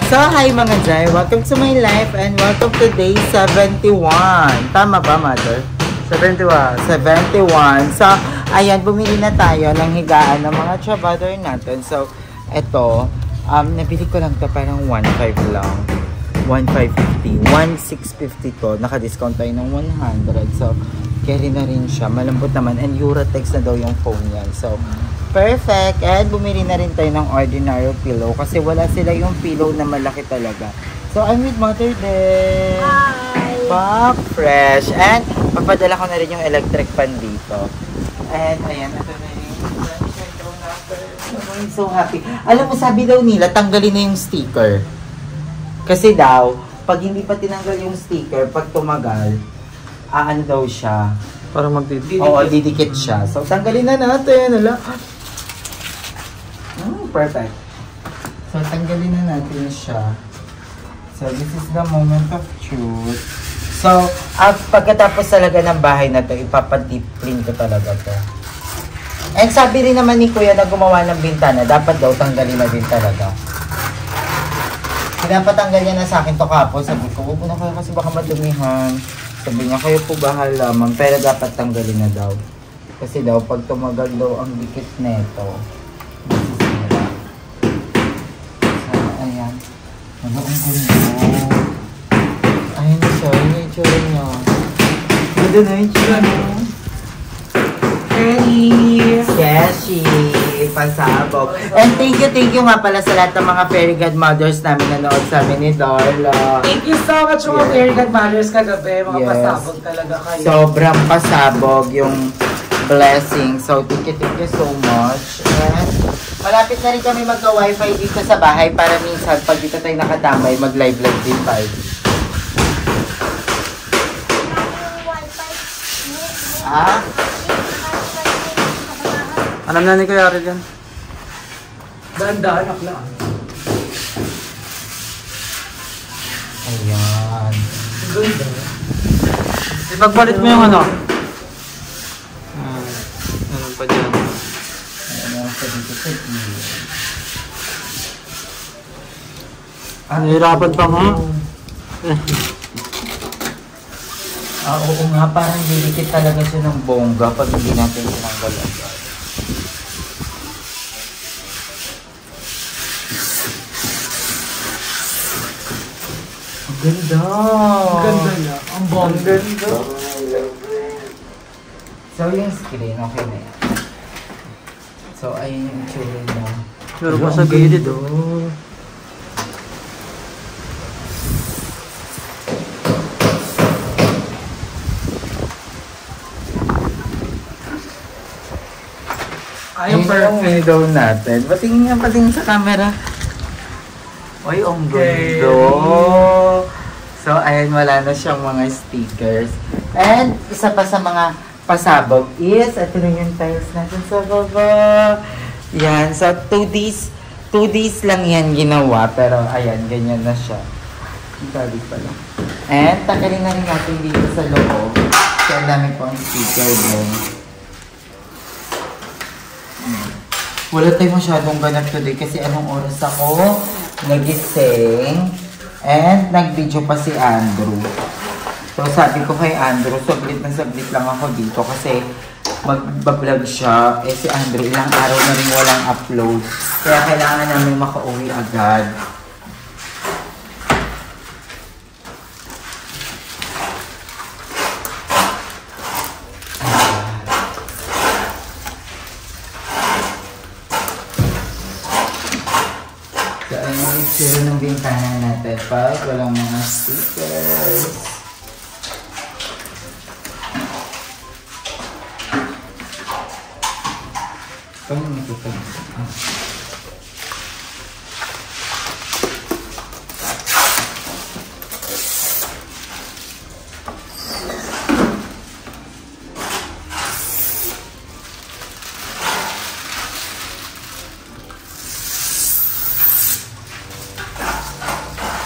So, hi mga Jai. Welcome to my life and welcome to day 71. Tama ba, Mother? 71. 71. So, ayan, bumili na tayo ng higaan ng mga trabador natin. So, eto, nabili ko lang to parang 1.5 lang. 1.550. 1.650 to. Naka-discount tayo ng 100. So, carry na rin siya. Malambot naman. And Uratex na daw yung phone yan. So, perfect. And bumili na rin tayo ng ordinary pillow kasi wala sila yung pillow na malaki talaga. So, I'm with Mother Day. Hi! Pack fresh. And, papadala ko na rin yung electric fan dito. And, ayan. Ito na yung I'm so happy. Alam mo, sabi daw nila, tanggalin na yung sticker. Kasi daw, pag hindi pa tinanggal yung sticker, pag tumagal, ano daw siya? Para magdidikit. Oo, didikit siya. So, tanggalin na natin. Hala. Perfect. So, tanggalin na natin siya. So, this is the moment of truth. So, pagkatapos talaga ng bahay na to, ipapadeep clean ko talaga to. And sabi rin naman ni Kuya na gumawa ng bintana, dapat daw tanggalin na din talaga. Pinapatanggal niya na sa akin to kapon. Sabi ko, huwag mo na kayo kasi baka madumihan. Sabi niya, kayo po bahala man. Pero dapat tanggalin na daw. Kasi daw, pag tumagal daw ang dikit neto, masisira. So, ayan. Ano ang gundo? Ayun siya. Yun yung itsura niya. Ganda na yung itsura niya. Fairy! Sketchy! Pasabog. And thank you nga pala sa lahat ng mga fairy godmothers namin nanood sa amin ni Darla. Thank you so much mga fairy godmothers kagabi. Mga pasabog talaga kayo. Sobrang pasabog yung blessing. So, thank you so much. And malapit na rin kami magka-wifi dito sa bahay para minsan pag dito tayo nakatambay, mag-live-live din tayo. Ah? Alam na ni Kuya Red yan. Daan-daan lang. Ayan. Ganda. Ipagpalit mo yung ano? Ano pa dyan? Ayan sa dito sa iyo. Nahirapan pa nga. Oo nga, parang dilikit talaga siya ng bongga pag hindi natin sinanggal agad. Ganda! Ganda niya. Ang bong. Ang ganda! So, yung screen, okay na yan. So, ayun yung itsura niya. Pero pa sa gilid, Ayun yung window natin. Patingin nga patingin sa camera. Ay, ang ganda! So, ayun, wala na siyang mga stickers. And, isa pa sa mga pasabog is, ito na yung tiles natin sa baba. Yan, so 2 days lang yan ginawa. Pero, ayan, ganyan na siya. Ang galing pala. And, tanggalin na rin natin dito sa loob. Kasi ang dami po ang sticker doon. Wala tayo masyadong ganap today kasi anong oras ako nagising and nag-video pa si Andrew. So sabi ko kay Andrew, saglit lang ako dito kasi mag-vlog siya. Eh si Andrew ilang araw na rin walang upload. Kaya kailangan namin makauwi agad. So, ayun yung itsura ng bintana natin pag walang mga stickers. Paano matutag?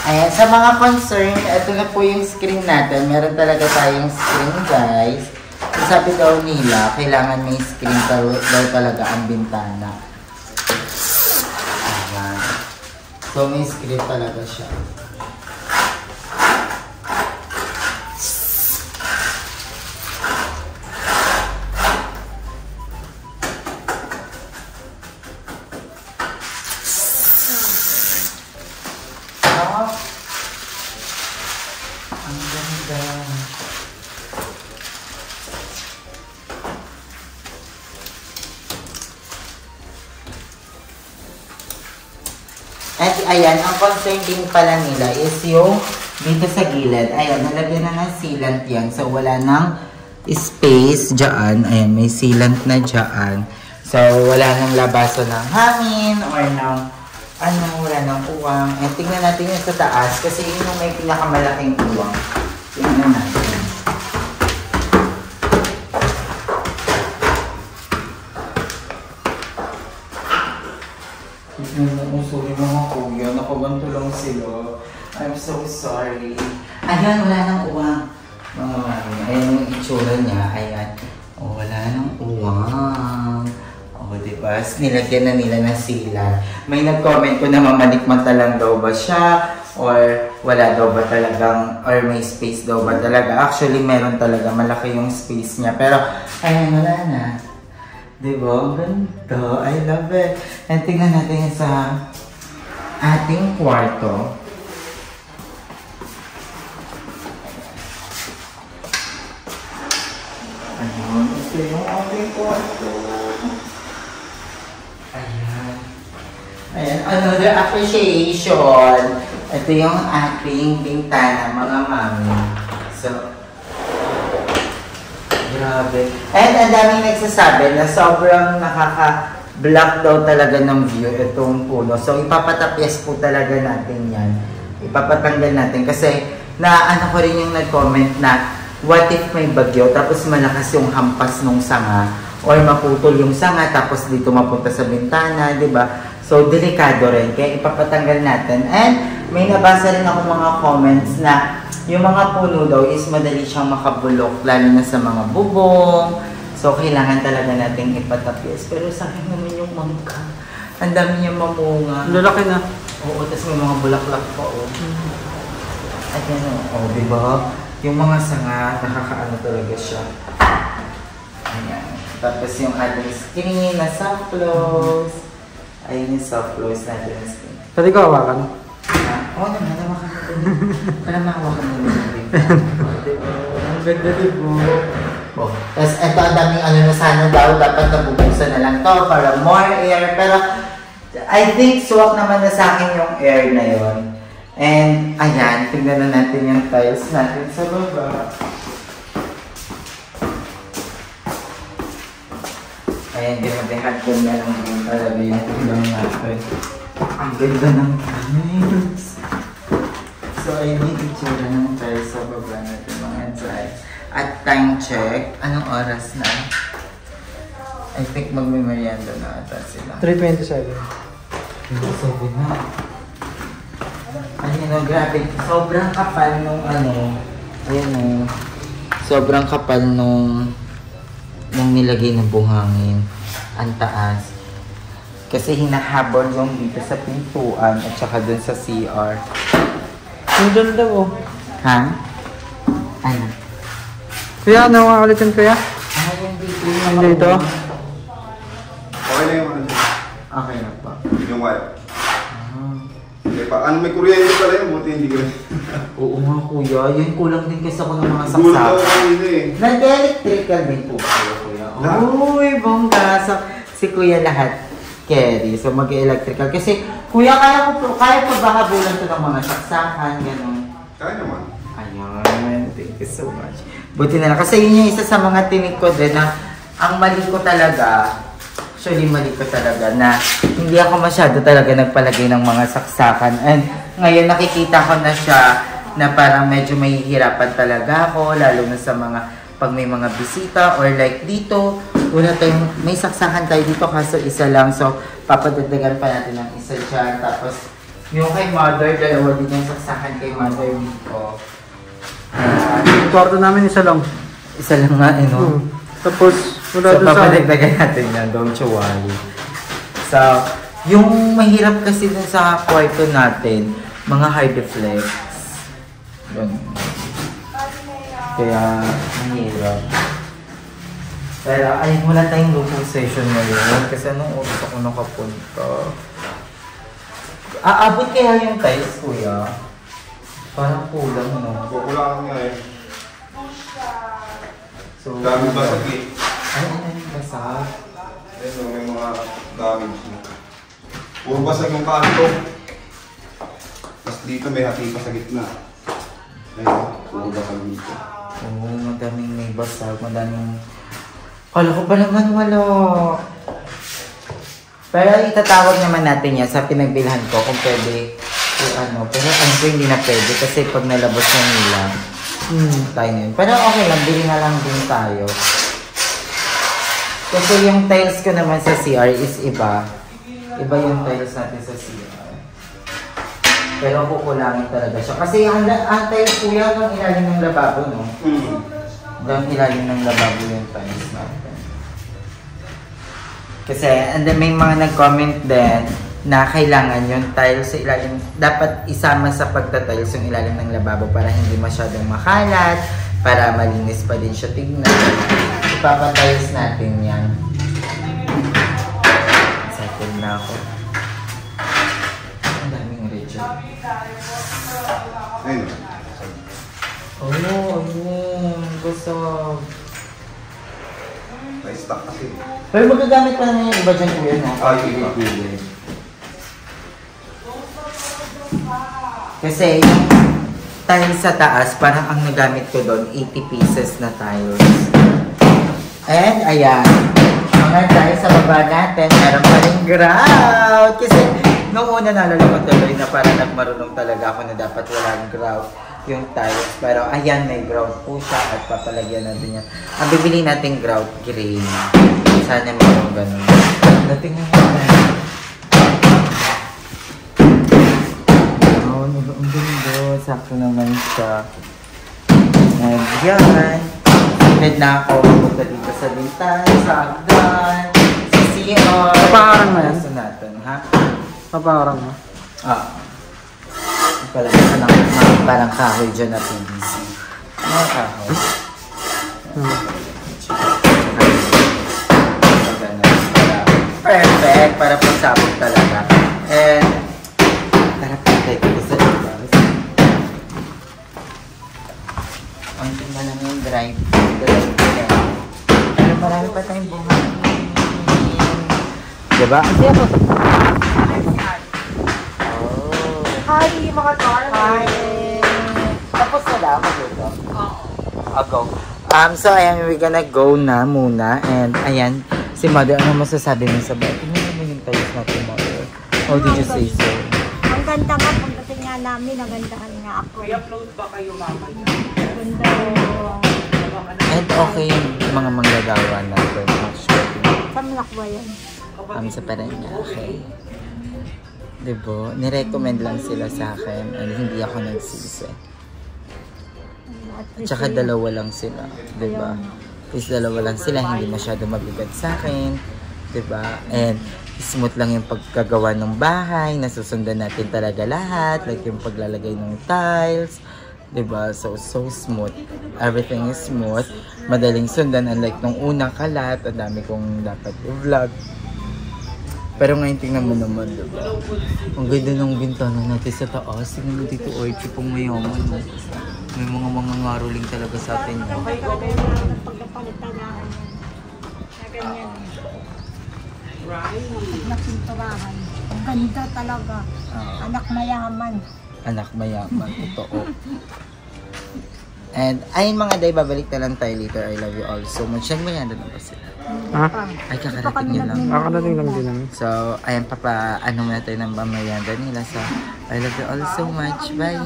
Ayan, sa mga concern, ito na po yung screen natin. Meron talaga tayong screen, guys. Sabi daw nila, kailangan may screen daw talaga ang bintana. Ayan. So, may script talaga siya. Ang ganda. At ayan, ang concern din pala nila is yung dito sa gilid. Ayan, nalagyan na ng sealant yan. So, wala nang space dyan. Ayan, may sealant na dyan. So, wala nang labasan ng hangin or ng wala nang uwang. Eh, tingnan natin yung sa taas kasi yun yung may pinakamalaking uwang. Tingnan natin. Sorry mga kuya, nakabanto lang sila. I'm so sorry. Ayan, wala nang uwang. Mga mami, ayan yung itsura niya. Ayan. Oh, wala nang uwang. O, diba? Nilagyan na nila ng sila. May nag-comment ko na mamalikmata lang daw ba siya or wala daw ba talagang or may space daw ba talaga. Actually, meron talaga. Malaki yung space niya. Pero, ayun, wala na. Diba? Ganda. I love it. And tingnan natin sa ating kwarto. Ayun. Ito yung ating kwarto. Ayan, another appreciation. Ito yung ating bintana, mga mami. So, grabe. And ang daming nagsasabi na sobrang nakaka-block daw talaga ng view itong puno. So, ipapatapyas po talaga natin yan. Ipapatanggal natin. Kasi, ko rin yung nag-comment na what if may bagyo, tapos malakas yung hampas ng sanga, or maputol yung sanga, tapos dito mapunta sa bintana, di ba? So, delikado rin. Kaya ipapatanggal natin. And, may nabasa rin ako mga comments na yung mga puno daw is madali siyang makabulok, lalo na sa mga bubong. So, kailangan talaga natin ipatapyas. Pero sa akin naman yung mangka. Ang dami niya mamunga. Lalaki na. Oo, tapos may mga bulaklak pa, oh. At yan, oh, diba? Yung mga sanga, nakakaano talaga siya. Ayan. Tapos yung ating screen na soft close. Ayun yung soft close natin na screen. Pwede ko hawakan? Oo naman, hawakan mo din. Para mahawakan mo din. Ang ganda diba? Oh. Tapos eto, ang daming na sana daw, dapat nabubuksan na lang to para more air. Pero I think swak naman na sa akin yung air na yon. And ayan, tignan na natin yung tiles natin sa baba. Ayan, dinabihad ko na lang yung talaga yung tignan natin. Ang ganda ng tiles. So, ayun yung itsura ng tiles sa baba natin mga tiles. At time check, anong oras na? I think magme-merienda na ata sila. 3:27. 3:27 na. Ayun o, grabe. Sobrang kapal nung ayun o. Sobrang kapal nung nilagay ng buhangin. Ang taas. Kasi hinahabol yung dito sa pintuan at saka dun sa CR. Nandun daw oh. Ha? Ano? Kuya, ano nga ulit yun kuya? Yung dito. Yung dito? Okay na yung Okay na pa. yung wire. Okay pa. May kuryente pala yun, buti hindi ko rin. Oo nga kuya. Yun kulang din kasi ako ng mga Gulat ako saksak. kanina eh. Nag-electrical din po kayo kuya. Lahat. Uy, bongga. So, si kuya lahat carry. So, mag-electrical. Kasi, kuya, kaya pa ba habulan to ng mga saksakan, gano'n? Kaya naman. Ayan, thank you so much. Buti na lang. Kasi yun yung isa sa mga tinig ko din na ang mali ko talaga, actually mali ko talaga, na hindi ako masyado talaga nagpalagay ng mga saksakan. And ngayon nakikita ko na siya na parang medyo mahihirapan talaga ako, lalo na sa mga pag may mga bisita or like dito, wala tayong, may saksakan tayo dito kaso isa lang. So, papadagdagan pa natin ng isa dyan. Tapos, yung kay mother, dalawa din yung saksakan kay mother dito. Yung kwarto namin isa lang. Isa lang nga, no? Tapos, wala So, doon sa... papadagdagan natin yan. Don't you worry. So, Yung mahirap kasi dun sa kwarto natin, mga high deflex. Ganun. Kaya, mahirap. Pero, ayun, wala tayong local session ngayon kasi anong oras ako nakapunta. Aabot kaya yung tiles, kuya? Parang kulang, no? Kukulangan nga eh. So, Dami basag eh. Ay, basag. Ayun, may mga damage na. Puro basag yung kanto. Tapos dito may hati pa sa gitna. Ayun, puro basag dito. Oo, madaming may basag, madaming... Kala ko ba naman wala? Pero itatawag naman natin yan sa pinagbilhan ko kung pwede ano. Pero ano ko hindi na pwede kasi pag nalabas na nila, tayo na yun. Pero okay lang, bili na lang din tayo. Kasi yung tiles ko naman sa CR is iba. Iba yung tiles natin sa CR. Pero kukulangin talaga siya. Kasi ang tiles ko yan ang ilalim ng lababo, no? Hanggang ilalim ng lababo yung tiles natin. Kasi and then may mga nag-comment din na kailangan yung tiles sa ilalim. Dapat isama sa pagtatiles yung ilalim ng lababo para hindi masyadong makalat, para malinis pa din siya tignan. Ipapatiles natin yan. Excited na ako. Ang daming reject. Ayun. Oh, ayun. Busog. May stock kasi. Pero magagamit pa naman yung iba dyan kuya, no? Yung iba. Kasi yung tiles sa taas, parang ang nagamit ko doon, 80 pieces na tiles. And ayan, mga tiles sa baba natin, meron pa rin grout. Kasi nung una nalala ko tuloy na parang nagmarunong talaga ako na dapat walang grout yung tiles. Pero ayan, may grout po siya at papalagyan natin yan. Ang bibili natin grout green. Sana mayroong ganun. Natingnan mo na. Oh, ang ganda. Sakto naman siya. And yan. Pwede na ako pupunta dito sa Bintan, sa Agdan, sa CR. Paparang na yan? Gusto natin, ha? Paparang mo. Parang kahoy dyan na PVC. Mga kahoy. Perfect! Para pagsabog talaga. And, tara patay ko sa labas. Ang tingnan lang yung drive. Pero marami pa tayong buhay. Diba? Kasi ako. Hi, mga darling! Hi! Tapos na daw ako dito? Oo. So, ayan, we're gonna go na muna. And, ayan, si Mother, ano masasabi mo sa bahay? Tingnan naman yung tiles natin, Mother. How did you say so? Ang ganda nga, pagdating nga namin, nagandahan nga ako. I-upload ba kayo mamaya? Ganda. And okay yung mga manggagawa natin, actually. Saan mo nakuha yan? Sa Paranaque. Okay. Diba? Nirecommend lang sila sa akin and hindi ako nagsisi. At saka dalawa lang sila. Diba? Is dalawa lang sila, hindi masyado mabigat sa akin. Diba? And smooth lang yung pagkagawa ng bahay. Nasusundan natin talaga lahat. Like yung paglalagay ng tiles. Diba? So smooth. Everything is smooth. Madaling sundan. Unlike nung unang kalat, ang dami kong dapat i-vlog. Pero ngayon tingnan mo naman, diba? Ang ganda ng bintana natin sa taas. Tingnan mo dito, Orchie, pang mayaman. No? May mga ngaruling talaga sa atin. No? Pagkapalitanaan yan. Na ganyan. Right. Napinturahan. Ang ganda talaga. Anak mayaman. Anak mayaman, totoo. And ayun mga day, babalik na lang tayo later. I love you all so much. Saan mo yan? Doon ba sila? Ha? Ay, kakarating nyo lang. Kakarating lang din namin. So, ayan, ano muna tayo ng pamayanda nila. So, I love you all so much. Bye!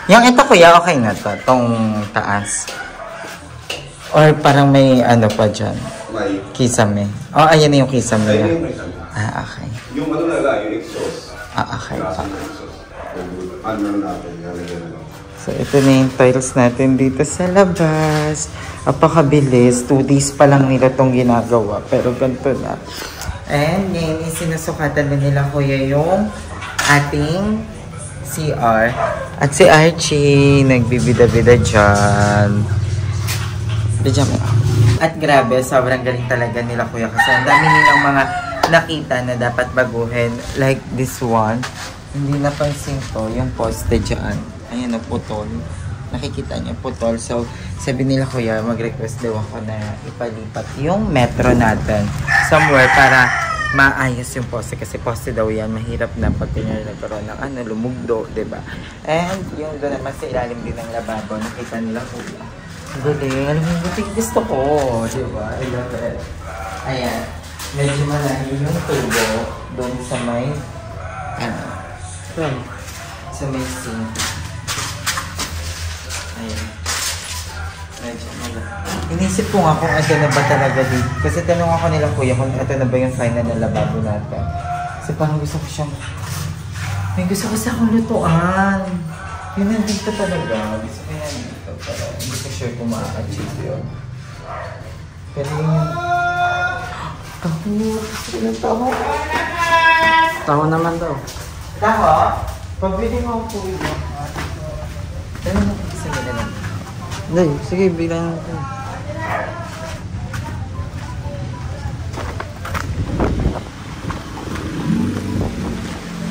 Yung ito kuya, okay na to? Tong taas? Or parang may ano pa dyan? May. Kisame. Oh, ayan na yung kisame. Ayun yung may sabi. Okay. Yung ano na lang, yung exhaust. Okay. Klase ng exhaust. Ano natin, nalagyan na lang. So, ito na yung tiles natin dito sa labas. Apakabilis. 2 days pa lang nila itong ginagawa. Pero ganito na. And ngayon, sinusukatan na nila kuya yung ating CR. At si Archie, nagbibida-bida dyan. Bidyan mo. At grabe, sobrang galing talaga nila kuya. Kasi ang dami nilang mga nakita na dapat baguhin. Like this one. Hindi napansin ko yung poste dyan. Ayan, putol. Nakikita niyo, putol. So, sabi nila kuya, mag-request daw ako na ipalipat yung metro natin somewhere para maayos yung poste. Kasi poste daw yan, mahirap na pag kanya nagkaroon ng lumugdo, diba? And yung doon naman sa ilalim din ng lababo, nakita nila kuya. Galing. Alam mo, butik gusto ko. Diba? I love it. Ayan. Medyo malalim yung tubo doon sa may sa may sink. Ayan. Medyo malalim. Inisip ko nga kung ito na ba talaga dito. Kasi tanong ako nila kuya kung ito na ba yung final na lababo natin. Kasi parang gusto ko siyang may gusto ko sa akong lutuan. Yun nandito talaga. Gusto ko yan dito. Pero hindi ko sure kung ma-achieve yun. Pero yung taho. Gusto ko yung taho. Taho naman daw. Taho? Pabili mo po yun. Ano mo kung isa nila lang? Hindi, sige, bilang natin.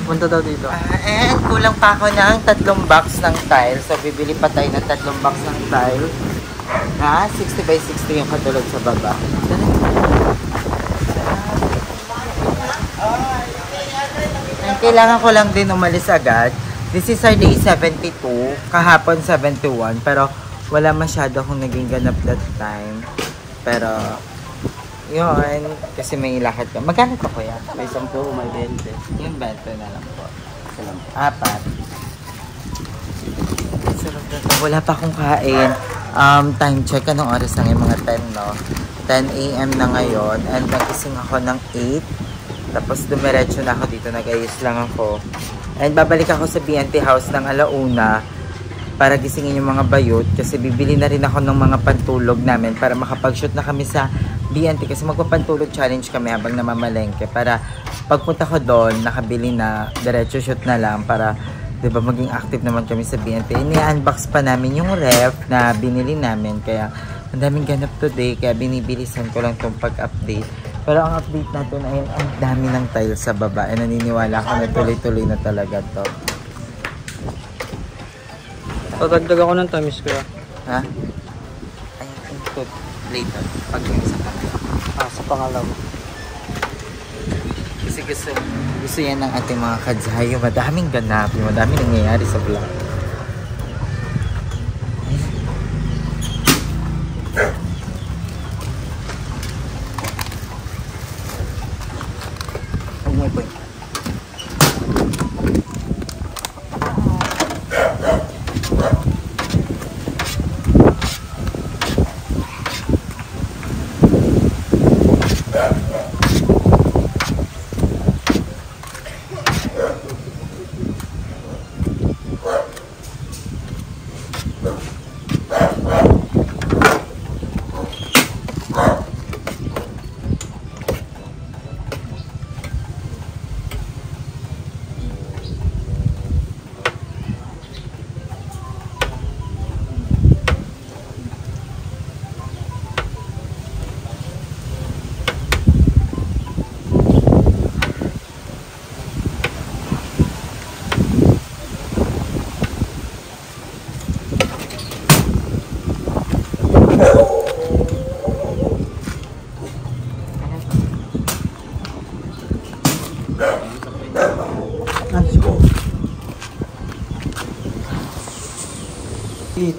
Punta daw dito. And kulang pa ako ng 3 box ng tile. So, bibili pa tayo ng 3 box ng tile. 60 by 60 yung katulad sa baba. And kailangan ko lang din umalis agad. This is our day 72. Kahapon 71. Pero wala masyado akong naging ganap that time. Pero yun, kasi may lakad ka. Magkano pa kuya? May 10, may 20. Yung 20 na lang po. Salam. 4. Sarap na to. Wala pa akong kain. Time check. Anong oras lang yung mga 10, no? 10 a.m. na ngayon. And nagising ako ng 8. Tapos dumiretso na ako dito. Nag-ayos lang ako. And babalik ako sa BNT house ng alauna para gisingin yung mga bayot. Kasi bibili na rin ako ng mga pantulog namin para makapag-shoot na kami sa BNT. Kasi magpapantulog challenge kami habang namamalengke. Para pagpunta ko doon, nakabili na, diretso shoot na lang para, diba, maging active naman kami sa BNT. Ini-unbox pa namin yung ref na binili namin. Kaya, ang daming ganap today. Kaya binibilisan ko lang itong pag-update. Pero ang update natin ay ang dami ng tiles sa baba. E naniniwala ko na tuloy-tuloy na talaga to. Pagdagdag ako ng tamis ko. Ha? Ayun, input later. Pag yung sa pangalawa. Sa pangalawa. Kasi gusto yan ng ating mga kadzahay. Yung madaming ganap. Yung madaming nangyayari sa vlog. Huwag mo ito.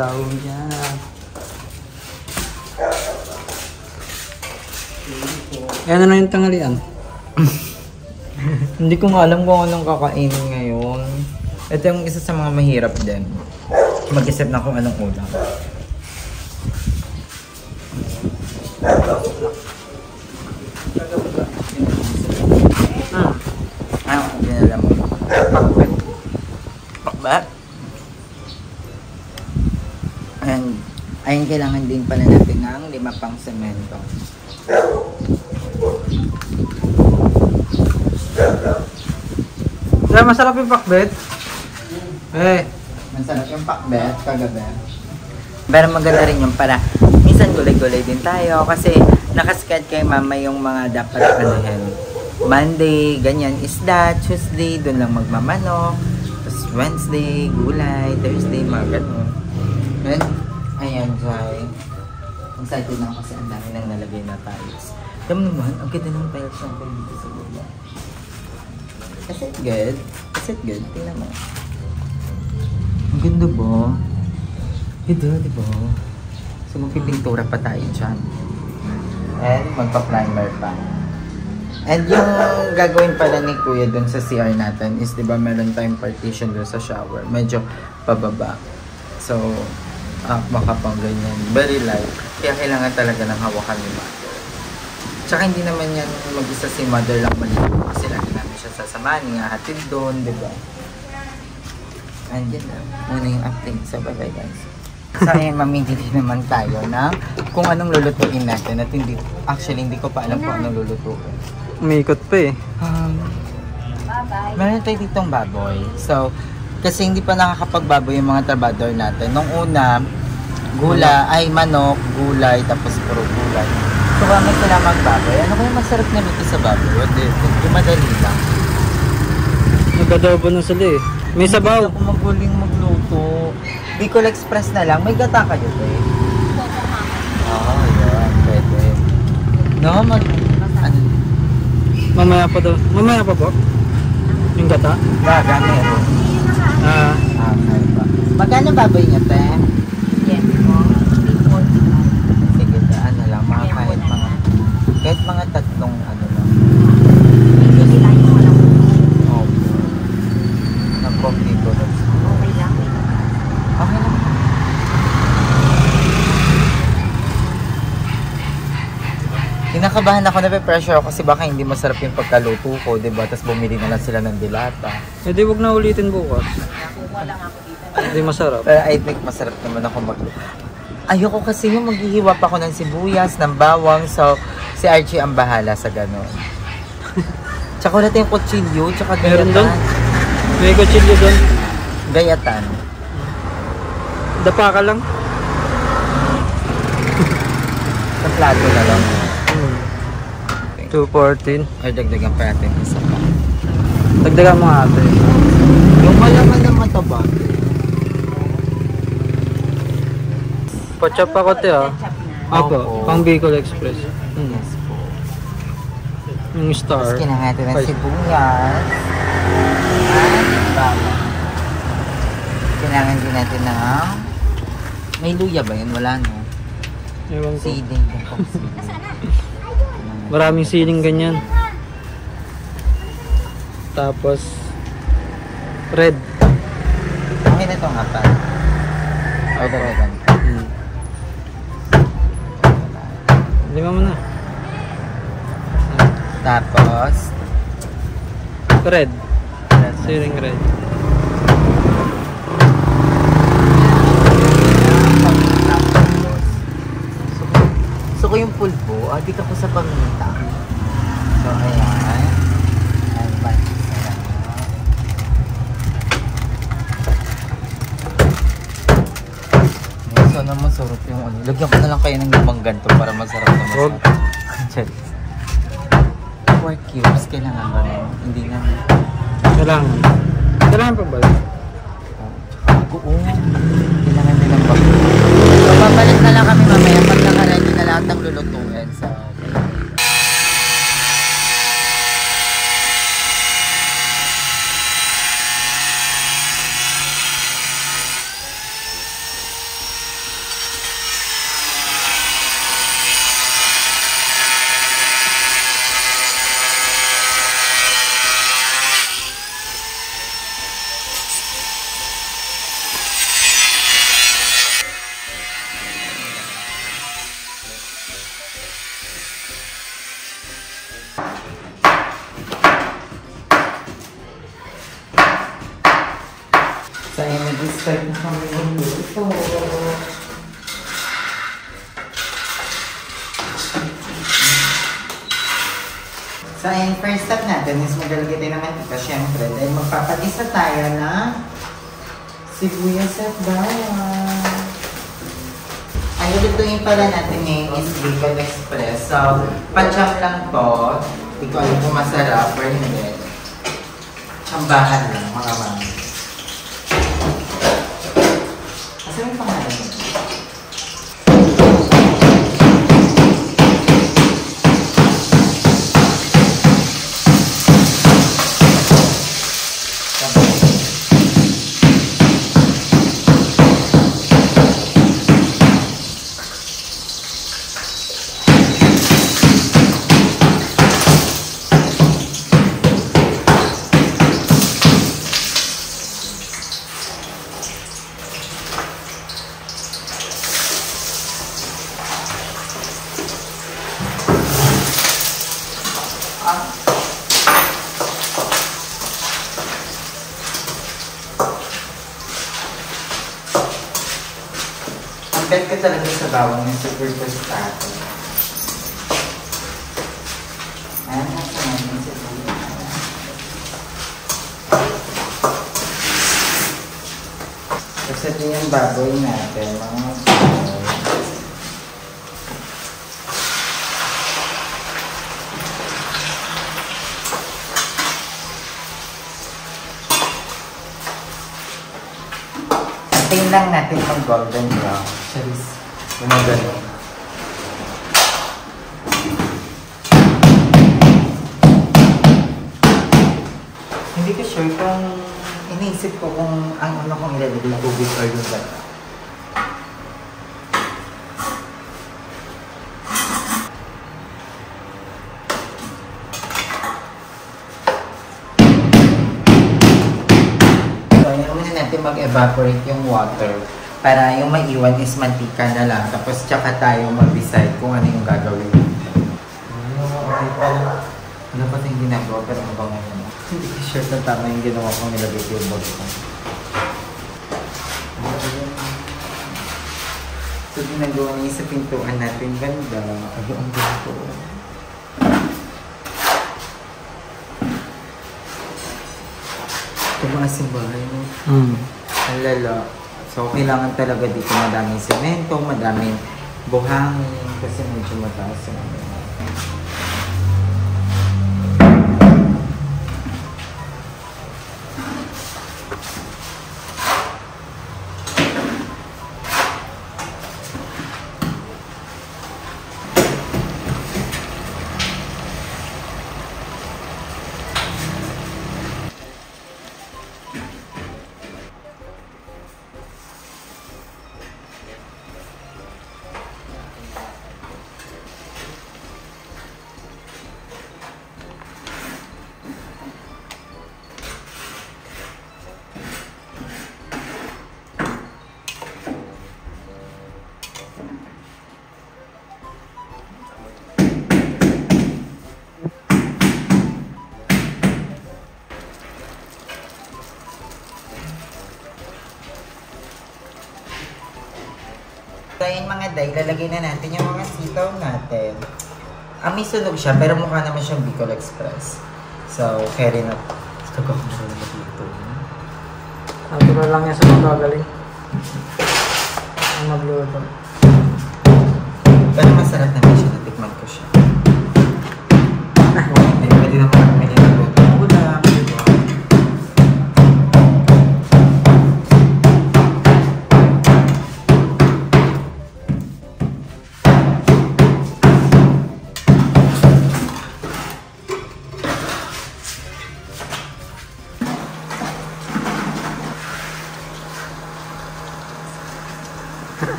Tawag niya. Yan na yung tanghalian. Hindi ko nga alam kung anong kakainin ngayon. Ito yung isa sa mga mahirap din. Mag-isip na kung anong ulam. Ano ang dinala mo? Pakbet. Pakbet? kailangan din pala natin ng 5 pang semento. Kaya masarap yung pakbet. Masarap yung pakbet kagabi. Pero maganda rin yung para minsan gulay-gulay din tayo kasi nakasked kay mama yung mga dapat anuhin. Monday, ganyan, isda. Tuesday, doon lang magmamano. Tapos Wednesday, gulay. Thursday, mga ganun. And, ayan, Jai. Excited na ako kasi ang dami nang nalagay na tiles. Alam naman, ang ganda ng tiles natin dito sa baba. Is it good? Is it good? Tingnan mo. Ang ganda ba? Ganda, di ba? So, magpipintura pa tayo dyan. And magpa-primer pa. And yung gagawin pala ni Kuya dun sa CR natin is, di ba, meron tayong partition dun sa shower. Medyo pababa. So, baka pang ganyan. Very light. Kaya kailangan talaga ng hawakan ni Mother. Tsaka hindi naman yan mag-isa si Mother lang maligo. Kasi lagi namin siya sasamahan, hatid doon, di ba? And yun lang. Muna yung update. So, bye-bye guys. So, ayan, mamimili naman tayo na kung anong lulutuin natin. At hindi, actually, hindi ko pa alam kung anong lulutuin. Umikot pa eh. Bye-bye. Meron tayo ditong baboy. So, kasi hindi pa nakakapagbaboy yung mga trabador natin. Nung una, manok, gulay, tapos puro gulay. So, kami sila magbaboy. Ano kaya masarap na luto sa baboy? Yung madali lang. Nag-adobo na sila eh. May sabaw. Hindi ako magaling magluto. Bicol Express na lang. May gata kayo ba eh? Oo, yan. Pwede. No, ano? Mamaya pa daw. Mamaya pa po? Yung gata? Baga, meron. Okay pa. Magkano baboy niya, te? Yes po. Sige, ano lang, kahit mga tatlong ano lang. Opo. Nag-coffee ko. Okay lang. Okay lang. Kinakabahan ako, na-pressure ako kasi baka hindi masarap yung pagkaluto ko, diba? Tapos bumili na lang sila ng dilata. Eh di wag na ulitin bukas. Hindi masarap. Pero I think masarap naman ako magluto. Ayoko kasi yung maghihiwa pa ako ng sibuyas, ng bawang. So, si Archie ang bahala sa ganon. Tsaka wala tayong kutsilyo, tsaka Meron doon? gayatan. May kutsilyo doon. Gayatan. Dapa ka lang. Sa plato na lang. 214. Ay, dagdagan pa natin isa pa. Dagdagan mo ate. Yung malaman na mataba. Pachap ako te ah. Apo, Opo. pang Bicol Express. Yes po. Yung star. Tapos kailangan natin ng Five. sibuyas. At bawang. Kailangan din natin ng... May luya ba yun? Wala no? Ewan ko. Seeding. Maraming siling ganyan. Tapos red. Okay na itong apat. O, dalagan. Lima mo na. Tapos, Red. Siling red. Gusto ko yung pulpo. Di ka po sa paminta. So, ayan. Ayan, pansin na lang. So, naman sarap yung ano. Lagyan ko na lang kayo ng limang ganito para masarap na Huwag. masarap. 4 cubes. Kailangan ba rin? Hindi nga. Kailangan. Kailangan pa ba? Oo. Kailangan din ng bago. So, babalik na lang kami mamaya pag nakaready na lahat ng lulutuin sa... So, ayun, nag-start na kami ng luto. So, ayun, first step natin is maglalagay tayo ng mantika, syempre. Dahil magpapatisa tayo ng sibuyas at bawang. Ang lulutuin pala natin ngayon is Bicol Express. So, pa-chop lang to. Hindi ko alam kung masarap or hindi. Chambahan lang, mga mami. Kasi may pangalan mo. Bet ka talaga sa bawang ng super tostado. Ayan, nasa namin sa buhay. Kasi ito yung baboy natin, mga baboy. Antayin lang natin mag golden brown. Charis. Gumagano. Hindi ko sure kung iniisip ko kung ang ano kong ilalagay tubig or yung gata. Mag-evaporate yung water para yung maiwan is mantika na lang. Tapos tsaka tayo mag-decide kung ano yung gagawin. Wala pa tayong ginagawa pero mabango yun. Hindi ko sure na tama yung ginawa kong nilagay ko yung bag ko. So ginagawa niya sa pintuan natin. Ganda. Ay, ang ganda. Tumaas yung bahay mo. Ang lala. So, kailangan talaga dito madaming semento, madaming buhangin, kasi medyo mataas yung So, ayun mga day, lalagay na natin yung mga sitaw natin. May sunog siya, pero mukha naman siyang Bicol Express. So, carry na. Tagak mo na dito. Natural lang yan sa magagaling. Ang magluto. Pero masarap naman siya, natikman ko siya. Pwede naman kami nilagoto. Wala, diba?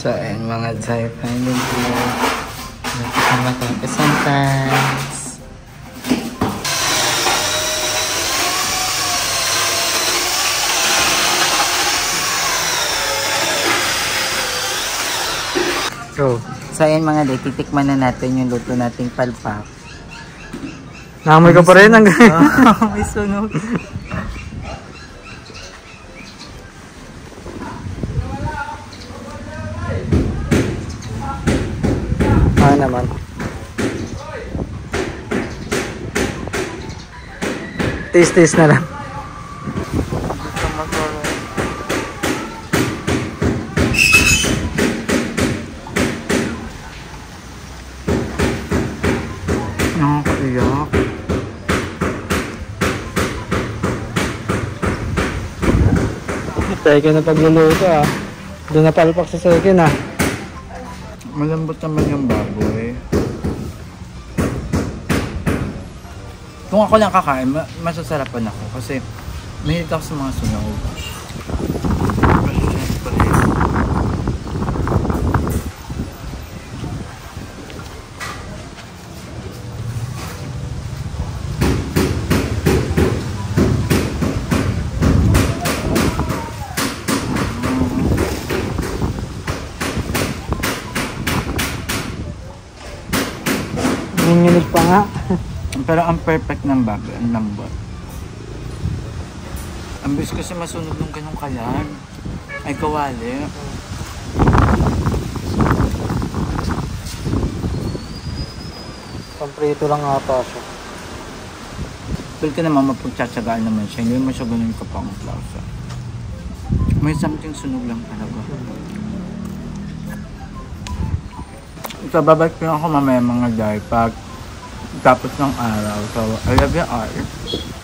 So, ayan mga Zay, finally matapos ang task. So, ayan mga Day, titikman na natin yung luto nating palpak. Naamoy ka pa rin hanggang. May sunog. naman. Taste na lang. Nakakaiyak. Second na pagluluto ah. Doon na palpak sa second ah. Malambot naman yung baboy. Kung ako lang kakain, masasarapan ako kasi mahilig ako sa mga sunog. Kasi syempre, Nanginig pa nga. pero ang perfect ng baboy, ang lambot. Ang bis kasi masunog ng ganong kalan. Ay kawali. Pamprito lang ata siya. Pero ka naman mapagtsatsagaan naman siya. Hindi mo siya ganun kapang plasa. May something sunog lang talaga. So, babalik ko ako mamaya mga day pag tapos ng araw. So, I love you all.